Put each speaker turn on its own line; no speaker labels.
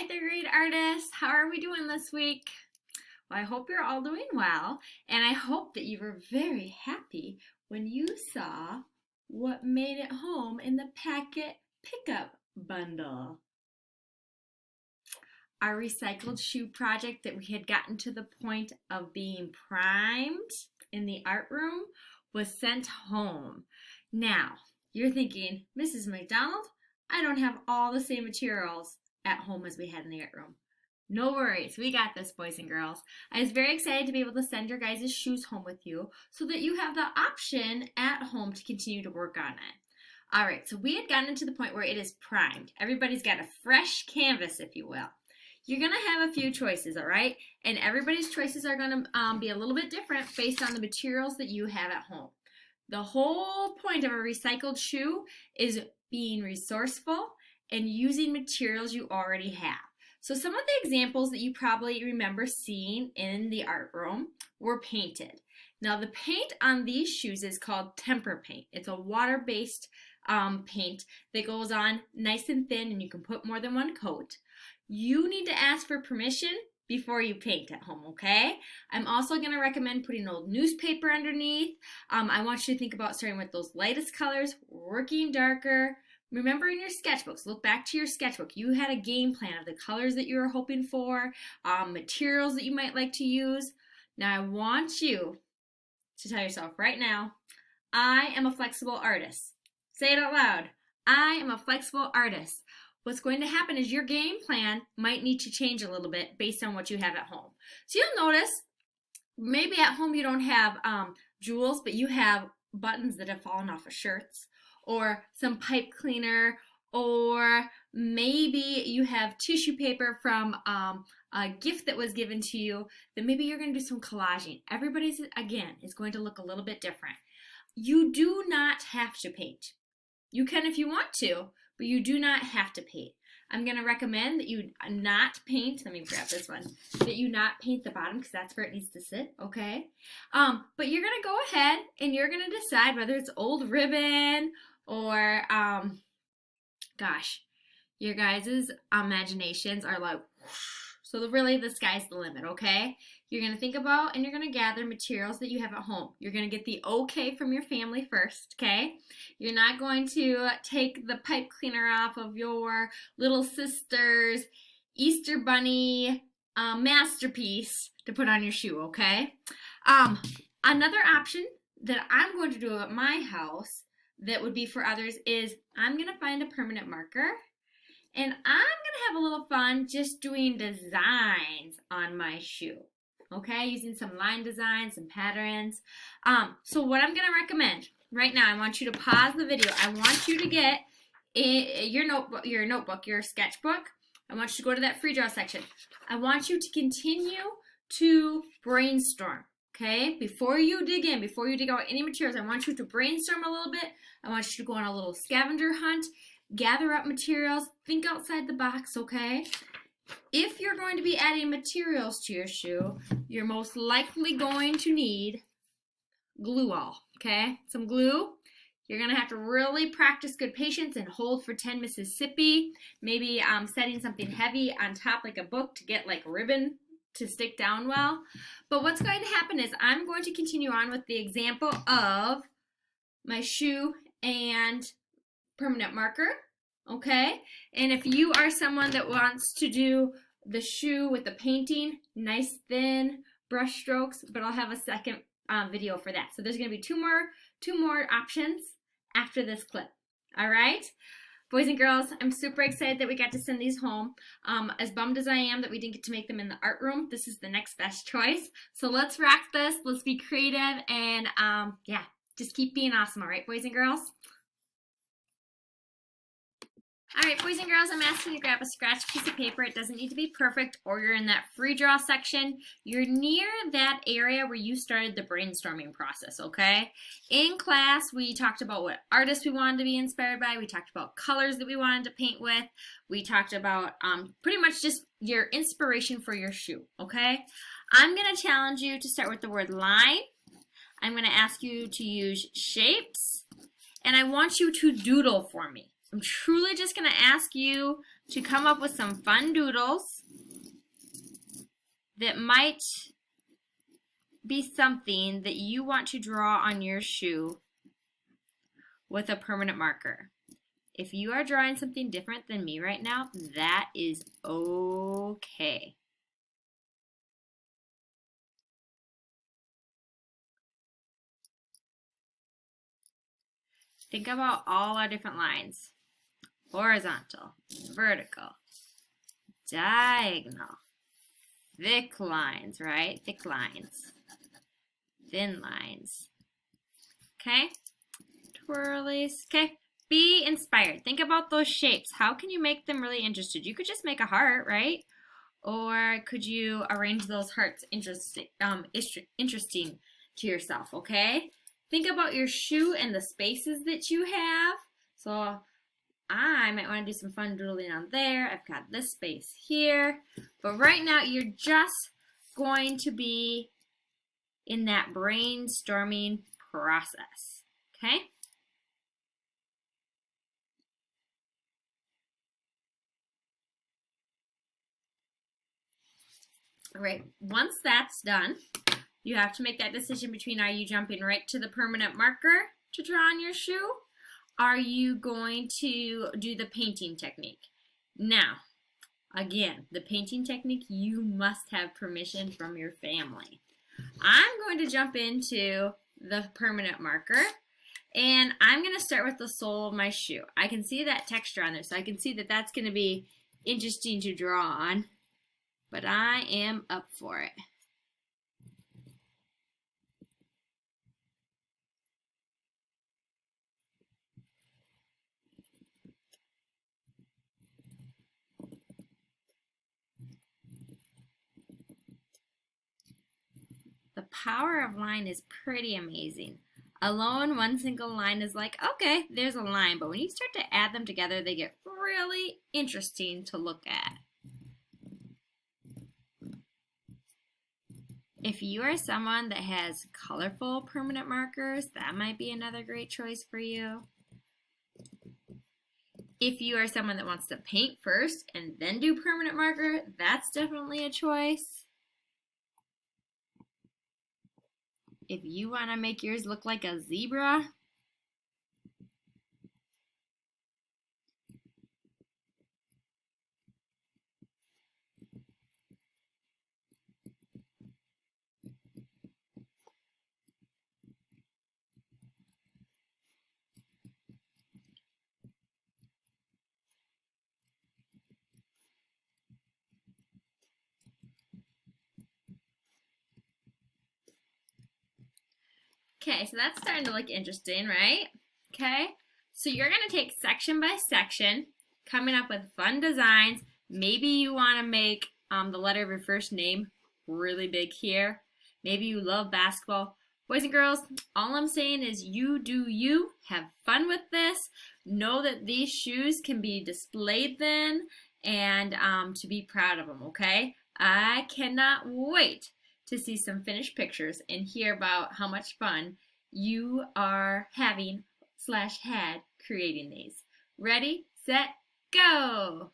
Hi, third grade artists. How are we doing this week? Well, I hope you're all doing well, and I hope that you were very happy when you saw what made it home in the packet pickup bundle. Our recycled shoe project that we had gotten to the point of being primed in the art room was sent home. Now, you're thinking, Mrs. McDonald, I don't have all the same materials at home as we had in the art room. No worries, we got this, boys and girls. I was very excited to be able to send your guys' shoes home with you so that you have the option at home to continue to work on it. All right, so we had gotten to the point where it is primed. Everybody's got a fresh canvas, if you will. You're going to have a few choices, all right? And everybody's choices are going to be a little bit different based on the materials that you have at home. The whole point of a recycled shoe is being resourceful and using materials you already have. So some of the examples that you probably remember seeing in the art room were painted. Now the paint on these shoes is called Tempur paint. It's a water-based paint that goes on nice and thin, and you can put more than one coat. You need to ask for permission before you paint at home, okay? I'm also going to recommend putting old newspaper underneath. I want you to think about starting with those lightest colors, working darker. Remember in your sketchbooks, look back to your sketchbook. You had a game plan of the colors that you were hoping for, materials that you might like to use. Now I want you to tell yourself right now, I am a flexible artist. Say it out loud. I am a flexible artist. What's going to happen is your game plan might need to change a little bit based on what you have at home. So you'll notice maybe at home you don't have jewels, but you have buttons that have fallen off of shirts, or some pipe cleaner, or maybe you have tissue paper from a gift that was given to you, then maybe you're going to do some collaging. Everybody's, again, is going to look a little bit different. You do not have to paint. You can if you want to, but you do not have to paint. I'm going to recommend that you not paint, let me grab this one, that you not paint the bottom because that's where it needs to sit, okay? But you're going to go ahead and you're going to decide whether it's old ribbon or, gosh, your guys' imaginations are like, so really the sky's the limit, okay? You're going to think about and you're going to gather materials that you have at home. You're going to get the okay from your family first, okay? You're not going to take the pipe cleaner off of your little sister's Easter Bunny masterpiece to put on your shoe, okay? Another option that I'm going to do at my house that would be for others is I'm going to find a permanent marker. And I'm going to have a little fun just doing designs on my shoe, okay? Using some line designs, some patterns. So what I'm going to recommend right now, I want you to pause the video. I want you to get your notebook, your sketchbook. I want you to go to that free draw section. I want you to continue to brainstorm, okay? Before you dig in, before you dig out any materials, I want you to brainstorm a little bit. I want you to go on a little scavenger hunt. Gather up materials, think outside the box, okay? If you're going to be adding materials to your shoe, you're most likely going to need glue all, okay? Some glue. You're going to have to really practice good patience and hold for 10 Mississippi. Maybe setting something heavy on top like a book to get like ribbon to stick down well. But what's going to happen is I'm going to continue on with the example of my shoe and permanent marker, okay? And if you are someone that wants to do the shoe with the painting, nice thin brush strokes, but I'll have a second video for that. So there's going to be two more options after this clip. All right, boys and girls, I'm super excited that we got to send these home. As bummed as I am that we didn't get to make them in the art room, this is the next best choice. So let's rock this. Let's be creative and yeah, just keep being awesome. All right, boys and girls. All right, boys and girls, I'm asking you to grab a scratch piece of paper. It doesn't need to be perfect, or you're in that free draw section. You're near that area where you started the brainstorming process, okay? In class, we talked about what artists we wanted to be inspired by. We talked about colors that we wanted to paint with. We talked about pretty much just your inspiration for your shoe, okay? I'm going to challenge you to start with the word line. I'm going to ask you to use shapes, and I want you to doodle for me. I'm truly just going to ask you to come up with some fun doodles that might be something that you want to draw on your shoe with a permanent marker. If you are drawing something different than me right now, that is okay. Think about all our different lines. Horizontal, vertical, diagonal, thick lines, right? Thick lines, thin lines. Okay? Twirlies. Okay? Be inspired. Think about those shapes. How can you make them really interesting? You could just make a heart, right? Or could you arrange those hearts interesting to yourself, okay? Think about your shoe and the spaces that you have. So I might want to do some fun doodling on there. I've got this space here. But right now, you're just going to be in that brainstorming process, okay? All right, once that's done, you have to make that decision between, are you jumping right to the permanent marker to draw on your shoe? Are you going to do the painting technique? Now, again, the painting technique, you must have permission from your family. I'm going to jump into the permanent marker, and I'm going to start with the sole of my shoe. I can see that texture on there, so I can see that that's going to be interesting to draw on, but I am up for it. The power of line is pretty amazing. Alone, one single line is like, okay, there's a line, but when you start to add them together, they get really interesting to look at. If you are someone that has colorful permanent markers, that might be another great choice for you. If you are someone that wants to paint first and then do permanent marker, that's definitely a choice. If you want to make yours look like a zebra, okay, so that's starting to look interesting, right? Okay, so you're going to take section by section, coming up with fun designs. Maybe you want to make the letter of your first name really big here. Maybe you love basketball. Boys and girls, all I'm saying is you do you. Have fun with this. Know that these shoes can be displayed then and to be proud of them, okay? I cannot wait to see some finished pictures and hear about how much fun you are having / had creating these. Ready, set, go!